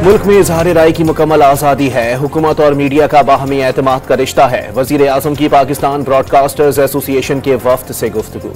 मुल्क में इजहार राय की मुकम्मल आज़ादी है। हुकूमत और मीडिया का बाहमी एतमाद का रिश्ता है। वज़ीर आज़म की पाकिस्तान ब्रॉडकास्टर्स एसोसिएशन के वफ्द से गुफ्तगू।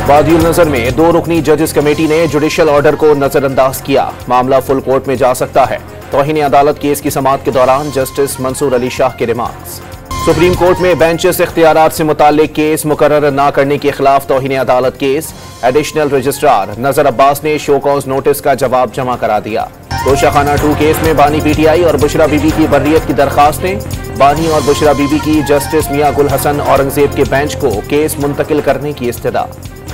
वादियुल नज़र में 2 रुकनी जजेस कमेटी ने जुडिशल ऑर्डर को नजरअंदाज किया। मामला फुल कोर्ट में जा सकता है। तौहीन अदालत केस की समाअत के दौरान जस्टिस मंसूर अली शाह के रिमार्क्स। सुप्रीम कोर्ट में बेंचेस इख्तियारात से मुताल्लिक केस मुकर्रर न करने के खिलाफ तौहीन अदालत केस। एडिशनल रजिस्ट्रार नजर अब्बास ने शो कॉज नोटिस का जवाब जमा करा दिया। तोशाखाना 2 केस में बानी पीटीआई और बुशरा बीबी की बर्रियत की दरखास्तें। बानी और बुशरा बीबी की जस्टिस मियां गुल हसन औरंगजेब के बेंच को केस मुंतकिल करने की इस्तदा।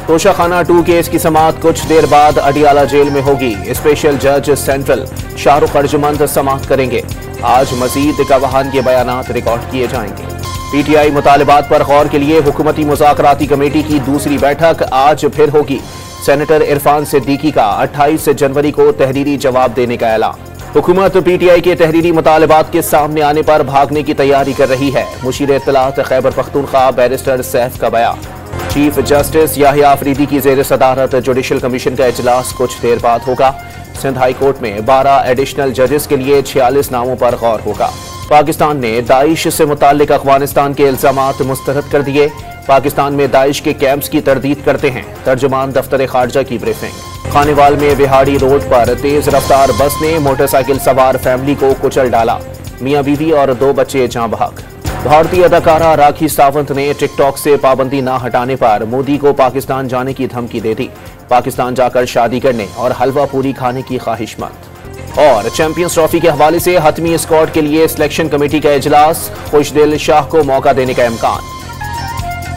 तोशाखाना 2 केस की समाअत कुछ देर बाद अडियाला जेल में होगी। स्पेशल जज सेंट्रल शाहरुख अर्जुमंद समाअत करेंगे। आज मजीद गवाहान के बयानात रिकॉर्ड किए जाएंगे। पीटीआई मुतालिबात पर गौर के लिए हुकूमती मुज़ाकराती कमेटी की दूसरी बैठक आज फिर होगी। सेनेटर इरफान सिद्दीकी का 28 जनवरी को तहरीरी जवाब देने का ऐलान। हुकूमत पीटीआई के तहरीरी मुतालिबात के सामने आने पर भागने की तैयारी कर रही है। मुशीर इत्तलात खैबर पख्तूनख्वा बैरिस्टर सैफ का बयान। चीफ जस्टिस याहिया अफरीदी की जेर सदारत जुडिशल कमीशन का इजलास कुछ देर बाद होगा। सिंध हाई कोर्ट में 12 एडिशनल जजेस के लिए 46 नामों पर गौर होगा। पाकिस्तान ने दाइश से मुताल्लिक अफगानिस्तान के इल्जामात मुस्तरद कर दिए। पाकिस्तान में दाइश के कैंप्स की तरदीद करते हैं। तर्जुमान दफ्तर खारजा की ब्रीफिंग। खानेवाल में बिहाड़ी रोड पर तेज रफ्तार बस ने मोटरसाइकिल सवार फैमिली को कुचल डाला। मियां बीवी और 2 बच्चे जाँ बहक। भारतीय अदाकारा राखी सावंत ने टिकटॉक से पाबंदी न हटाने पर मोदी को पाकिस्तान जाने की धमकी दे दी। पाकिस्तान जाकर शादी करने और हलवा पूरी खाने की ख्वाहिशमंद। और चैंपियंस ट्रॉफी के हवाले से हतमी स्क्वाड के लिए सिलेक्शन कमेटी का इजलास। खुशदिल शाह को मौका देने का इम्कान।